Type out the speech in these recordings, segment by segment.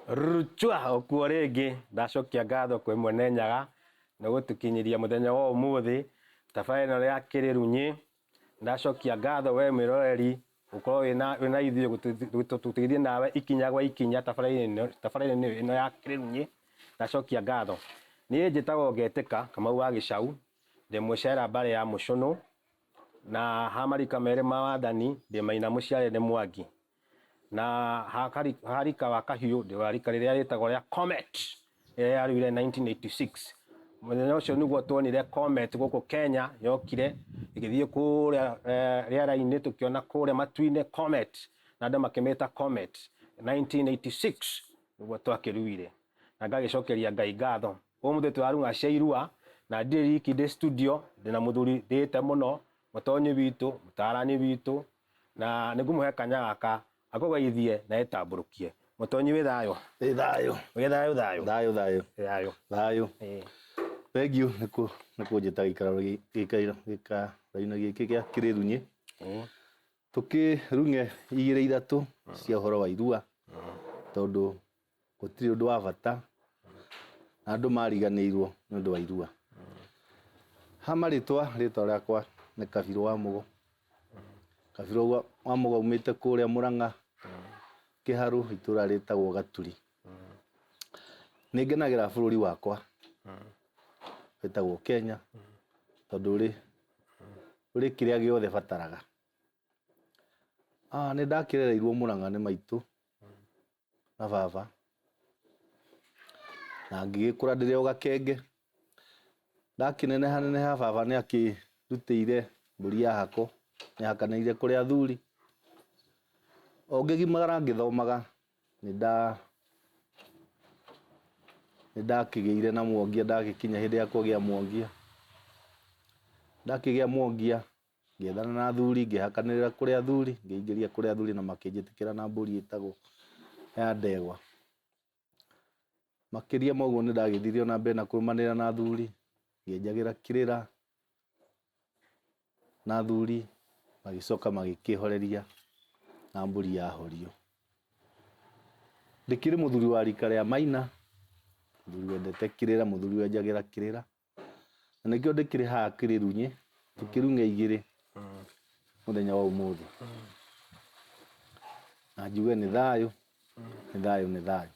Ruchwa okuo ringi ndacokia ngatho kwi mwene Nyaga na gutukinyiria muthenya wa umuthi tabarĩra ĩno ya Kĩrĩrunyi. Ndacokia ngatho we mwĩroreri gukorwo wina ithuĩ tũgĩthiĩ nawe ikinya gwa ikinya tabarĩra ĩno ya Kĩrĩrunyi. Ndacokia ngatho. Niĩ njĩtagwo Ngetĩka Kamau wa Gĩcaũ, ndĩ mũcera mbarĩ ya Mũcũnũ, na ha marika merĩ ma wathani ndĩ Maina mũciare nĩ Mwangi, na harika wa Kahiũ ndĩ wa rika rĩrĩa rĩtagwo rĩa Comet ĩrĩa yarũire 1986. Mũthenya ũcio nĩguo tuonire Comet gũkũ Kenya yokire ĩgĩthiĩ kũrĩa rĩera-inĩ tũkĩona kũrĩa matu-inĩ Comet, na andũ makĩmĩta Comet 1986 nĩguo twakĩruire, na ngagĩcokeria Ngai ngatho. Ũmũthĩ tũrarung'acia irua na ndirĩ riki ndĩ studio, ndĩna mũthuri ndĩĩte mũno, mũtonyi witũ, mũtaarani witũ, na nĩngũmũhe kanya gaka akũgeithie na etambũrũkie. Mũtonyi wĩ thayũ? Wĩ thayũ. Wĩ thayũ thayũ? Thayũ. Thayũ. Thayũ. Thank you nĩkũnjĩta gĩikaro-inĩ gĩkĩ gĩa Kĩrĩrunyi. Tũkĩrung'e igĩrĩ ithatũ cia ũhoro wa irua, tondũ gũtirĩ ũndũ wa bata na andũ mariganĩirwo nĩ ũndũ wa irua. Ha marĩtwa rĩakwa nĩ Kabirũ wa Mũgo. Kabirũ wa Mũgo umĩte kũrĩa Mũrang'a Kĩharũ, itũra rĩtagwo Gaturi. Nĩngenagĩra bũrũri wakwa wĩtagwo Kenya, tondũ ũrĩ kĩrĩa gĩothe bataraga. Nĩndakĩrereirwo Mũrang'a nĩ maitũ na baba, na ngĩgĩkũra ndĩrĩ o gakenge. Ndakĩneneha baba nĩakĩrutĩire mbũri ya hako, nĩahakanĩire kũrĩ athuri. O ngĩgimara ngĩthomaga nĩndakĩgĩire na mwongia, ndagĩkinya hĩndĩ ya kũgĩa mwongia. Ndakĩgĩa mwongia ngĩethana na athuri, ngĩhakanĩrĩra kũrĩ athuri, ngĩingĩria kũrĩ athuri na makĩnjĩtĩkĩra na mbũri ĩtagwo ya ndegwa. Makĩria ma ũguo nĩndagĩthiire ona mbere na kũrũmanĩrĩra na athuri, ngĩenjagĩra kĩrĩra na athuri magĩcoka magĩkĩhoreria na mbũri yahorio. Ndĩkĩrĩ mũthuri wa rika rĩa Maina, mũthuri wendete kĩrĩra, mũthuri wenjagĩra kĩrĩra, na nĩkĩo ndĩkĩrĩ haha Kĩrĩrunyi tũkĩrung'e igĩrĩ mũthenya wa ũmũthĩ, na njuge nĩ thayũ, nĩ thayũ, nĩ thayũ.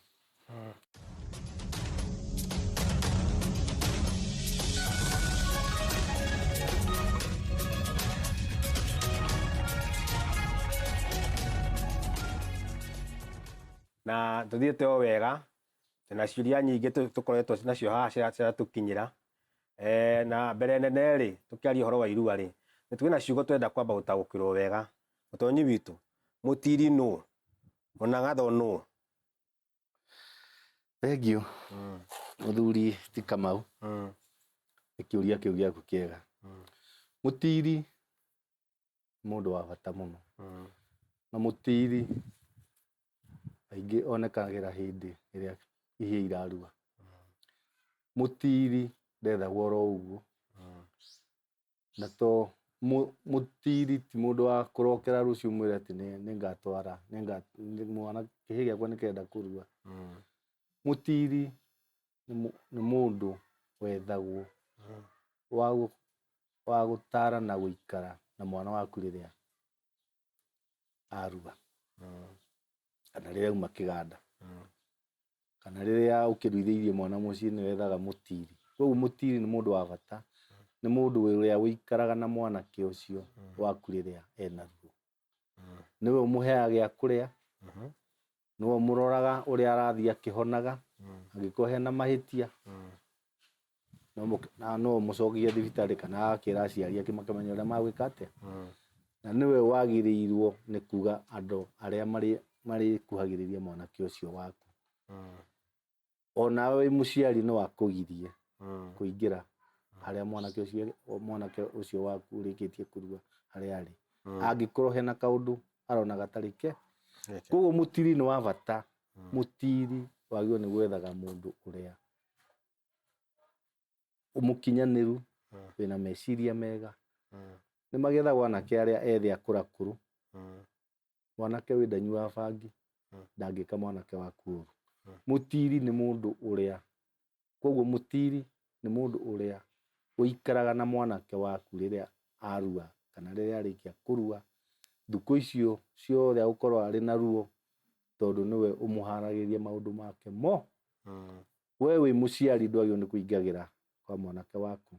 Na tuthiĩte o wega, na ciũria nyingĩ tũkoretwo nacio haha ciratũkinyĩra. Na mbere nene rĩ, tũkĩaria ũhoro wa irua rĩ, nĩtwĩna ciugo twenda kwamba gũtaũkĩrwo wega. Mũtonyi witũ, mũtiri nũ? Mũnang'atho nũ? Thank you. Mũthuri ti Kamau, nĩ kĩũria kĩu gĩaku kĩega. Mũtiri mũndũ wa bata mũno, na mũtiri aingĩ onekagĩra hĩndĩ ĩrĩa ihĩĩ irarua. Mũtiri ndethagwo oro ũguo, na to mũtiri ti mũndũ wa kũrokera rũciũ ũmwĩre atĩ nĩngatwara mwana, kĩhĩĩ gĩakwa nĩkĩrenda kũrua. Mũtiri nĩ mũndũ wethagwo wa gũtara na gũikara na mwana waku rĩrĩa arua, kana rĩrĩa auma kĩganda, kana rĩrĩa ũkĩruithĩirie mwana mũciĩ nĩwethaga mũtiri. Koguo mũtiri nĩ mũndũ wa bata, nĩ mũndũ ũrĩa wĩikaraga na mwanake ũcio waku rĩrĩa ena ruo. Nĩwe ũmũheaga gĩa kũrĩa, nĩwe ũmũroraga ũrĩa arathiĩ akĩhonaga, angĩkorwo hena mahĩtia, na no ũmũcokie thibitarĩ kana akĩra aciari ake makamenya ũrĩa magwĩka atĩa. Na nĩwe wagĩrĩirwo nĩ kuga andũ arĩa marĩkuhagĩrĩria mwanake ũcio waku. Onawe wĩ mũciari no akũgirie kũingĩra harĩa mwanake ũcio waku ũrĩkĩtie kũrua harĩa arĩ, angĩkorwo hena kaũndũ arona gatarĩ ke. Koguo mũtiri nĩ wa bata. Mũtiri wagĩrĩirwo nĩ gwethaga mũndũ ũrĩa mũkinyanĩru, wĩna meciria mega. Nĩmagethagwo anake arĩa ethĩ akũrakũrũ. Mwanake wĩ ndanyuaga bangi ndangĩka mwanake waku ũru. Mutiri nĩ mũndũ ũrĩa, koguo mutiri nĩ mũndũ ũrĩa ũikaraga na mwanake waku rĩrĩa arua kana rĩrĩa arĩkia kũrua, thikũ icio ciothe agũkorwo arĩ na ruo tondũ nĩwe ũmũharagĩria maũndũ make mo. We wĩ mũciari ndwagĩrĩirwo nĩ kũingagĩra kwa mwanake waku.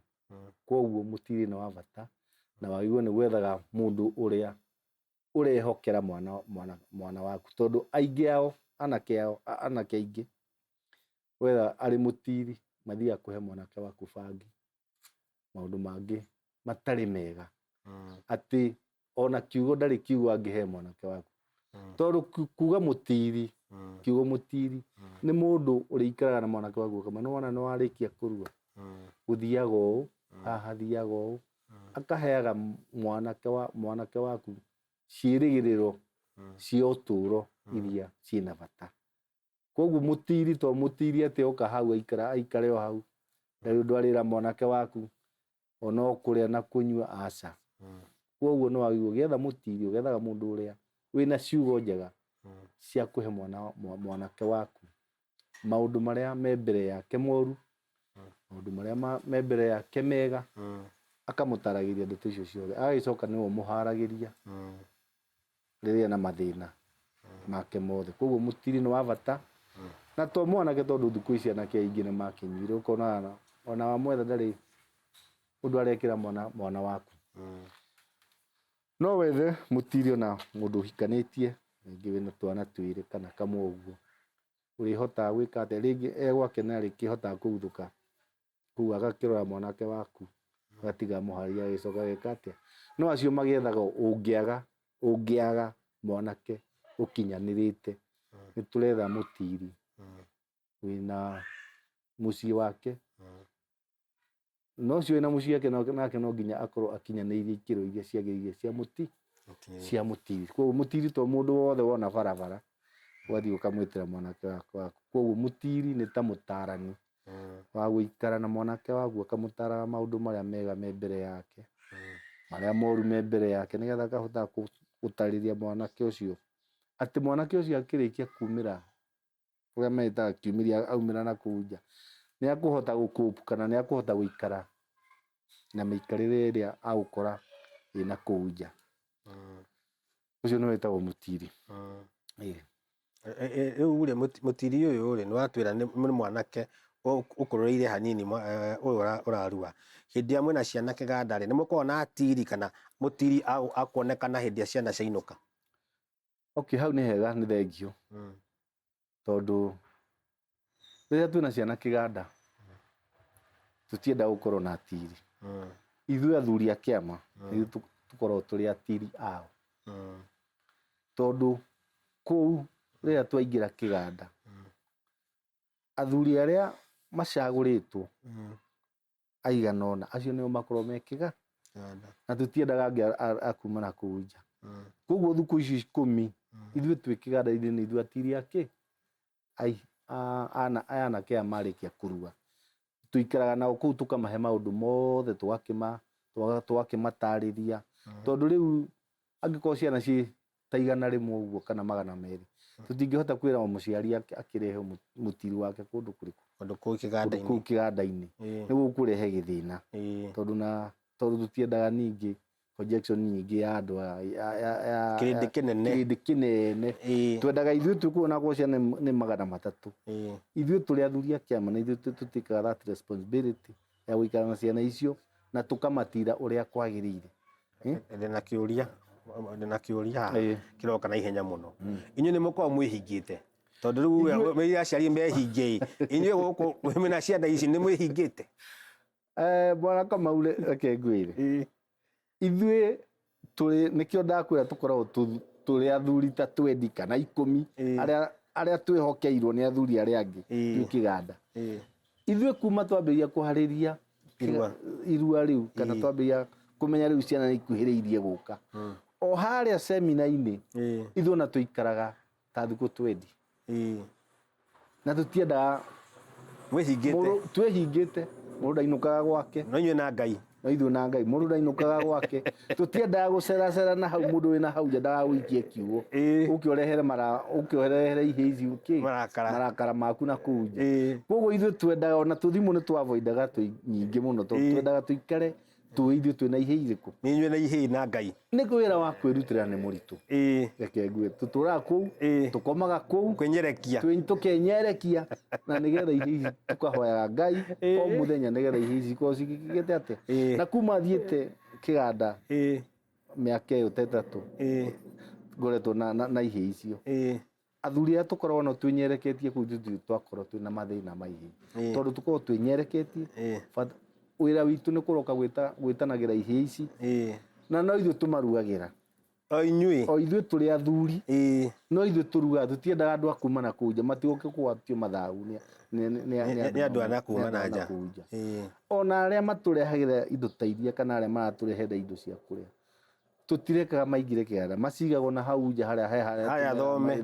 Koguo mutiri nĩ wa bata na wagĩrĩirwo nĩ gwethaga mũndũ ũrĩa ũrehokera mwana waku, tondũ aingĩ ao anake aingĩ wetha arĩ mutiri mathiaga kũhe mwanake waku bangi, maũndũ mangĩ matarĩ mega, atĩ ona kiugo ndarĩ kiugo angĩhe mwanake waku. Tondũ kuga mutiri, kiugo mutiri nĩ mũndũ ũrĩikaraga na mwanake waku ũkamwĩra nĩwona nĩwarĩkia kũrua, gũthiaga ũũ, haha thiaga ũũ, akaheaga mwanake waku ciĩrĩgĩrĩro cia ũtũro iria ciĩna bata. Koguo mutiri to mutiri atĩ oka hau aikare o hau, ndwarĩra mwanake waku ona kũrĩa na kũnyua, aca. Koguo nĩwagĩrĩirwo ũgĩetha mutiri ũgethaga mũndũ ũrĩa wĩna ciugo njega cia kũhe mwanake waku maũndũ marĩa me mbere yake moru, maũndũ marĩa me mbere yake mega, akamũtaragĩria ndeto icio ciothe, agagĩcoka nĩwe ũmũharagĩria rĩrĩa ena mathĩna make mothe. Koguo mutiri nĩ wa bata, na to mwanake tondũ thikũ ici anake aingĩ nĩmakĩnyuire, ũkona ona wamwetha ndarĩ ũndũ arekĩra mwana waku. No wethe mutiri ona mũndũ ũhikanĩtie, rĩngĩ wĩna twana twĩrĩ kana kamwe ũguo, ũrĩhotaga gwĩka atĩa, rĩngĩ gwake nĩarĩkĩhotaga kũguthũka kũu agakĩrora mwanake waku, agatiga amũharĩrie agagĩcoka ageka atĩa. No acio magĩethaga ũngĩaga mwanake ũkinyanĩrĩte. Nĩtũretha mutiri wĩna mũciĩ wake, no ũcio wĩna mũciĩ wake nake no nginya akorwo akinyanĩirie ikĩro iria ciagĩrĩire cia mutiri. Koguo mutiri to mũndũ wothe wona barabara ũgathiĩ ũkamwĩtĩra mwanake waku. Koguo mutiri nĩ ta mũtarani wa gũikara na mwanake waku, akamũtara maũndũ marĩa mega me mbere yake, marĩa moru me mbere yake, nĩgetha akahota gũtarĩria mwanake ũcio atĩ mwanake ũcio akĩrĩkia kumĩra ũrĩa metaga kiumĩria, aumĩra na kũu nja, nĩakũhota gũ-cope kana nĩakũhota gũikara na mĩikarĩre ĩrĩa agũkora ĩna kũu nja. Ũcio nĩwe wĩtagwo mutiri. Rĩu rĩ mutiri ũyũ rĩ nĩwatwĩra nĩ mwanake ũkũrũrĩire hanini ũyũ ũrarua. Hĩndĩ ĩrĩa mwĩna ciana kĩganda rĩ, nĩmũkoragwo na atiri kana mutiri akuonekana hĩndĩ ĩrĩa ciana ciainũka? Hau nĩ hega, nĩ thengio, tondũ rĩrĩa twĩna ciana kĩganda tũtiendaga gũkorwo na atiri. Ithuĩ athuri a kĩama nĩithuĩ tũkoragwo tũrĩ atiri ao, tondũ kũu rĩrĩa twaingĩra kĩganda, athuri arĩa macagũrĩtwo aigana ũna, acio nĩo makoragwo me kĩganda, na tũtiendaga angĩ a kuma na kũu nja. Koguo thikũ ici 10 ithuĩ twĩ kĩganda-inĩ nĩ ithuĩ atiri anake aya marĩkia kũrua. Tũikaraga nao kũu tũkamahe maũndũ mothe, tũgakĩmatarĩria, tondũ rĩu angĩkorwo ciana ciĩ ta 100 ũguo kana 200, tũtingĩhota kwĩra o mũciari akĩrehe mutiri wake kũndũ kũu kĩganda-inĩ, nĩgũkũrehe gĩthĩna, tondũ tũtiendaga ningĩ projection nyingĩ ya andũ kĩrĩndĩ kĩnene. Twendaga ithuĩ twĩkuona akorwo ciana nĩ 300, ithuĩ tũrĩ athuri a kĩama nĩ ithuĩ tũtĩkaga that responsibility ya gũikara na ciana icio na tũkamatira ũrĩa kwagĩrĩire. Ndĩna kĩũria kĩroka na ihenya mũno. Inyuĩ nĩmũkoragwo mwĩhingĩte, tondũ rĩu aciari mehinge, inyuĩ gũkũ mwĩna ciana ici nĩmwĩhingĩte? Bwana Kamau, reke ngwĩre, ithuĩ nĩkĩo ndakwĩra tũkoragwo tũrĩ athuri ta 20 kana 10 arĩa twĩhokeirwo nĩ athuri arĩa angĩ twĩ kĩganda. Ithuĩ kuma twambĩrĩria kũharĩria irua rĩu kana twambĩrĩria kũmenya rĩu ciana nĩikuhĩrĩirie gũka, o harĩa semina-inĩ ithuĩ ona tũikaraga ta thikũ 20, na tũtiendaga twĩhingĩte, mũndũ ndainũkaga gwake. No inyuĩ na Ngai no ithuĩ na Ngai mũndũ ndainũkaga gwake tũtiendaga gũceracera na hau mũndũ wĩna hau nja ndagagũikie kiugo ũkĩorehere ihĩ ici marakara maku na kũu nja koguo ithuĩ twendaga ona tũthimũ nĩ twavoidaga nyingĩ mũno tondũ twendaga tũikare ithuĩ twĩna ihĩ irĩkũ nĩ inyuĩ na ihĩ na Ngai nĩ wĩra wa kwĩrutĩra nĩ mũritũ reke ngue tũtũraga kũu tũkomaga kũu tũkenyerekia na nĩgetha ihĩ ici tũkahoyaga Ngai o mũthenya nĩgetha ihĩ ici ikorwo cigĩte atĩa na kuma thiĩte kĩganda mĩaka ĩyo ta ĩtatũ ngoretwo na ihĩ icio athuri arĩa tũkoragwo nao twĩnyereketie kũu tũtirĩ twakorwo twĩna mathĩna ma ihĩ tondũ tũkoragwo twĩnyereketie wĩra witũ nĩ kũroka gwĩtanagĩra ihĩ ici na no ithuĩ tũmarugagĩra o ithuĩ tũrĩ athuri no ithuĩ tũrugaga tũtiendaga andũ a kuma na kũu nja matigoke kũgwatio mathagu nĩ andũ ana kuma na nja ona arĩa matũrehagĩra indo ta iria kana arĩa maratũrehera indo cia kũrĩa tũtirekaga maingĩre kĩganda macigagwo na hau nja harĩa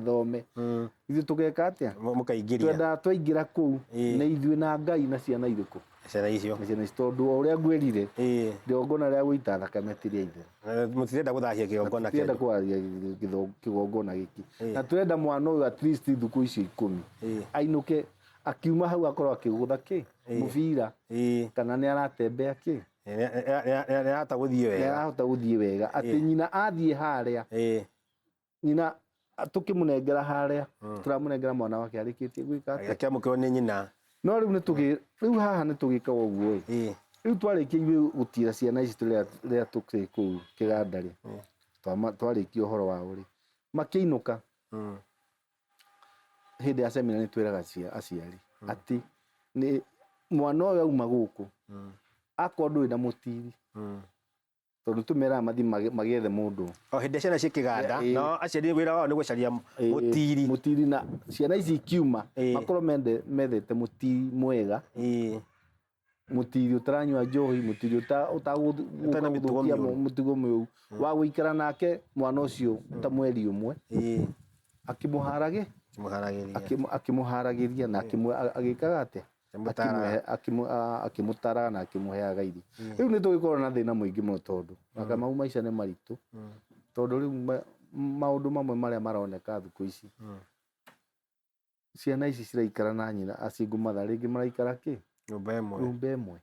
thome ithuĩ tũgeka atĩa twendaga twaingĩra kũu nĩ ithuĩ na Ngai na ciana irĩkũ ciana icio tondũ o ũrĩa ngwĩrire igongona rĩa gũita thakame ti rĩa itherũ mũtirenda gũthahia kĩgongona tũtirenda kwaria kĩgongona gĩkĩ na tũrenda mwana ũyũ at least thukũ icio 10 ainũke akiuma hau akorwo akĩgũtha mũbira kana nĩ aratembea nĩarahota gũthiĩ wega atĩ nyina athiĩ harĩa nyina tũkĩmũnengera harĩa tũramũnengera mwana wake arĩkĩtie gwĩka atĩa akĩamũkĩrwo nĩ nyina no rĩu haha nĩ tũgĩkaga ũguo rĩu twarĩkia ithuĩ gũtira ciana ici rĩrĩa tũkĩrĩ kũu kĩganda twarĩkia ũhoro wao makĩinũka hĩndĩ ya semina nĩ twĩraga aciari atĩ mwana ũyũ auma gũkũ akorwo ndũrĩ na mũtiri tondũ tũmeraga mathi magĩethe mũndũ o hĩndĩ ciana ciĩ kĩganda no aciari wĩra wao nĩ gũcaria mũtiri na ciana ici ikiuma makorwo methete mũtiri mwega mũtiri ũtaranyua njohi mũtiri ũtagũthũkia mũtugo mũũru wa gũikara nake mwana ũcio ta mweri ũmwe akĩmũharagĩria na agĩkaga atĩa akĩmũtaraga na akĩmũheaga irio rĩu nĩ tũgĩkorwo na thĩna mũingĩ mũno tondũ maka mau maica nĩ maritũ tondũ rĩu maũndũ mamwe marĩa maroneka thikũ ici ciana ici ciraikara na nyina asingle mother rĩngĩ maraikara nyũmba ĩmwe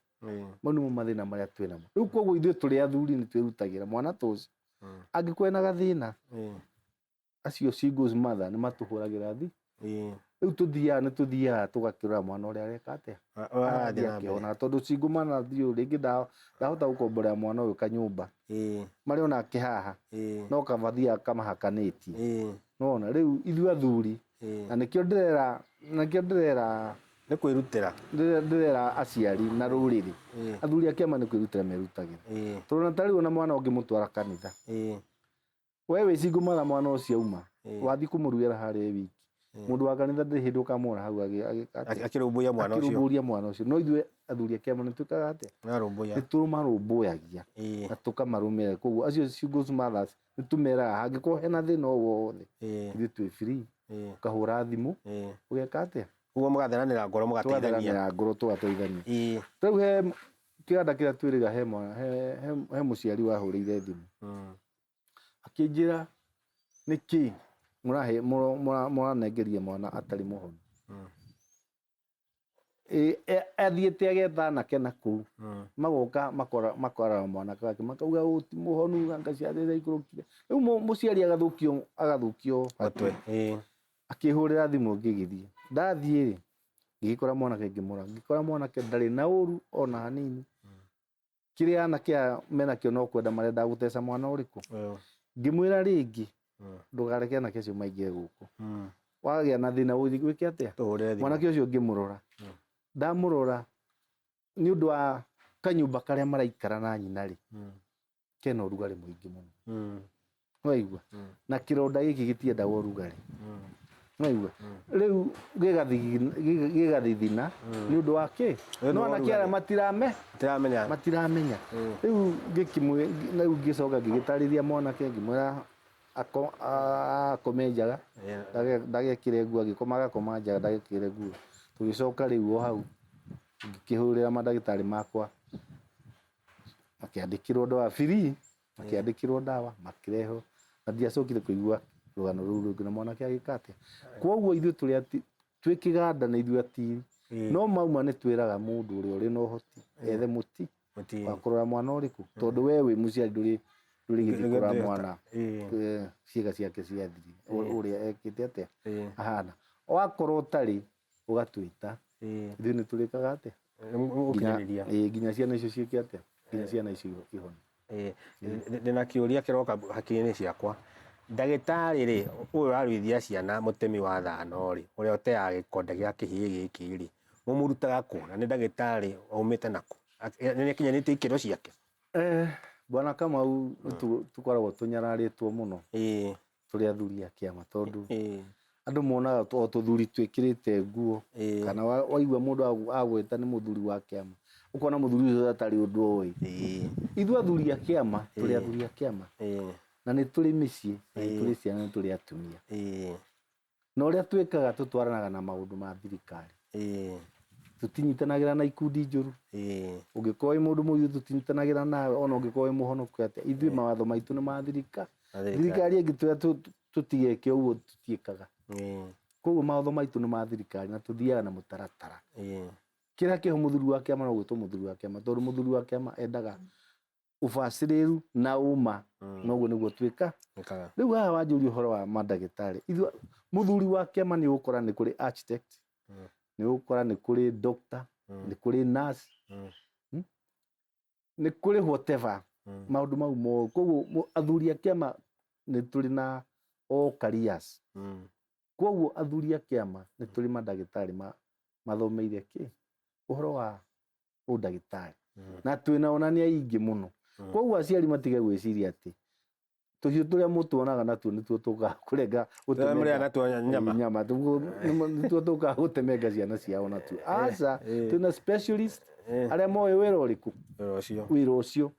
mau nĩmo mathĩna marĩa twĩnamo rĩu koguo ithuĩ tũrĩ athuri nĩ twĩrutagĩra mwana ta ũcio angĩkorwo ena gathĩna acio single mother nĩ matũhũragĩra rĩu nĩ tũthiaga tũgakĩrora mwana ũrĩa areka atĩa akĩhona tondũ single mother rĩngĩ ndahota gũkomborera mwana ũyũ kanyũmba marĩ onake haha no kavathiaga kamahakanĩtie nona rĩu ithuĩ athuri na nĩkĩo ndĩrera nĩ kwĩrutĩra ndĩrera aciari na rũrĩrĩ athuri a kĩama nĩ kwĩrutĩra merutagĩra tondũ na tarĩu ona mwana ũngĩmũtwara kanitha we wĩ single mother mwana ũcio auma wathiĩ kũmũrugĩra harĩa wiki mũndũ wa kanitha ndĩ hĩndĩ ũkamwona hau akĩrũmbũiya mwana ũcio no ithuĩ athuri a kĩama nĩ twĩkaga atĩa nĩ tũmarũmbũyagia na tũkamarũmĩrĩra koguo acio single mothers nĩ tũmeraga hangĩkorwo hena thĩna o wothe ithuĩ twĩ free ũkahũra thimũ ũgeka atĩa ũguo mũgatheranĩra ngoro tũgateithania rĩu he kĩganda kĩrĩa twĩrĩga he mũciari wahũrĩire thimũ akĩnjĩra nĩkĩ mũranengeria mwana atarĩ mũhonu athiĩte agetha anake na kũu magoka makora mwana wake makauga ti mũhonu anga ciana ikũrũkire rĩu mũciari agathũkio akĩhũrĩra thimũ ngĩgĩthiĩ ndathiĩ ngĩgĩkora mwanake ngĩkora mwanake ndarĩ na ũru ona hanini kĩrĩa anake aya menakĩo no kwenda marenda gũteca mwana ũrĩkũ ngĩmwĩra rĩngĩ ndũgareke anake acio maingĩre gũkũ wagĩa na thĩna wĩke atĩa mwanake ũcio ngĩmũrora ndamũrora nĩ ũndũ wa kanyũmba karĩa maraikara na nyina kena ũrugarĩ mũingĩ mũno waigua na kĩronda gĩkĩ gĩtiendaga ũrugarĩ waigua rĩu gĩgathithina nĩ ũndũ wa no anake arĩa matiramenya rĩu ngĩcoka ngĩgĩtarĩria mwanake ngĩmwĩra akome njaga ndagekĩre nguo agĩkoma agakoma njaga ndagekĩre nguo tũgĩcoka rĩu o hau ngĩkĩhũrĩra mandagĩtarĩ makwa makiandikirwo ndawa free, makiandikirwo ndawa makireho, na ndiacokire kuigua rugano rũu rũngĩ na mwanake agĩka atĩa. Koguo ithuĩ tũrĩ twĩ kĩganda na ithuĩ atiri, no mauma nĩ twĩraga mũndũ ũrĩa ũrĩ na ũhoti ethe mũti wa kũrora mwana ũrĩkũ, tondũ we wĩ mũciari ndũrĩ gĩthiĩ kũrora mwana ciĩga ciake ciathiri ũrĩa ekĩte atĩa ahana. Wakorwo ũtarĩ ũgatwĩta, ithuĩ nĩ tũrĩkaga atĩa nginya ciana icio ciĩke atĩa, nginya ciana icio ihone. Ndĩna kĩũria kĩroka hakiri-inĩ ciakwa. Ndagĩtarĩ rĩ, ũyũ ũraruithia ciana mũtemi wa thano rĩ, ũrĩa ũteaga gĩkonde gĩa kĩhĩĩ gĩkĩ rĩ, mũmũrutaga kũ na nĩ ndagĩtarĩ aumĩte nakũ, nĩ akinyanĩtie ikĩro ciake? Bwana Kamau tũkoragwo tũnyararĩtwo mũno tũrĩ athuri a kĩama, tondũ andũ monaga o tũthuri twĩkĩrĩte nguo, kana waigua mũndũ agwĩta nĩ mũthuri wa kĩama ũkona mũthuri ũcio atarĩ ũndũ oĩ. Ithuĩ athuri a kĩama tũrĩ athuri a kĩama, na nĩ tũrĩ mĩciĩ, na nĩ tũrĩ ciana, nĩ tũrĩ atumia, na ũrĩa twĩkaga tũtwaranaga na maũndũ ma thirikari, tũtinyitanagĩra na ikundi njũru. Ũngĩkorwo wĩ mũndũ mũgĩ tũtinyitanagĩra nawe, ona ũngĩkorwo wĩ mũhonoku atĩa. Ithuĩ mawatho maitũ nĩ ma thirikari, thirikari ĩngĩtwĩra tũtigeke ũguo tũtiĩkaga. Koguo mawatho maitũ nĩ ma thirikari na tũthiaga na mũtaratara. Kĩrĩa kĩho mũthuri wa kĩama no gwĩtwo mũthuri wa kĩama, tondũ mũthuri wa kĩama endaga ũbacĩrĩru na ũma, noguo nĩguo twĩka. Rĩu haha wanjũria ũhoro wa mandagĩtarĩ, ithuĩ mũthuri wa kĩama nĩ ũgũkora nĩ kũrĩ architect, nĩ ũgũkora nĩ kũrĩ doctor, nĩ kũrĩ nurse, nĩ kũrĩ whatever, maũndũ mau mothe. Koguo athuri a kĩama nĩ tũrĩ na all careers. Koguo athuri a kĩama nĩ tũrĩ mandagĩtarĩ mathomeire kĩ, ũhoro wa ũndagĩtarĩ, na twĩna onania aingĩ mũno. Koguo aciari matige gwĩciria atĩ tũhiũ tũrĩa mũtuonaga natuo nĩtuo tũkaga kũrenga nyama, nĩtuo tũkaga gũtemenga ciana ciao natuo. Aca, twĩna specialist arĩa moĩ wĩra ũrĩkũ, wĩra ũcio.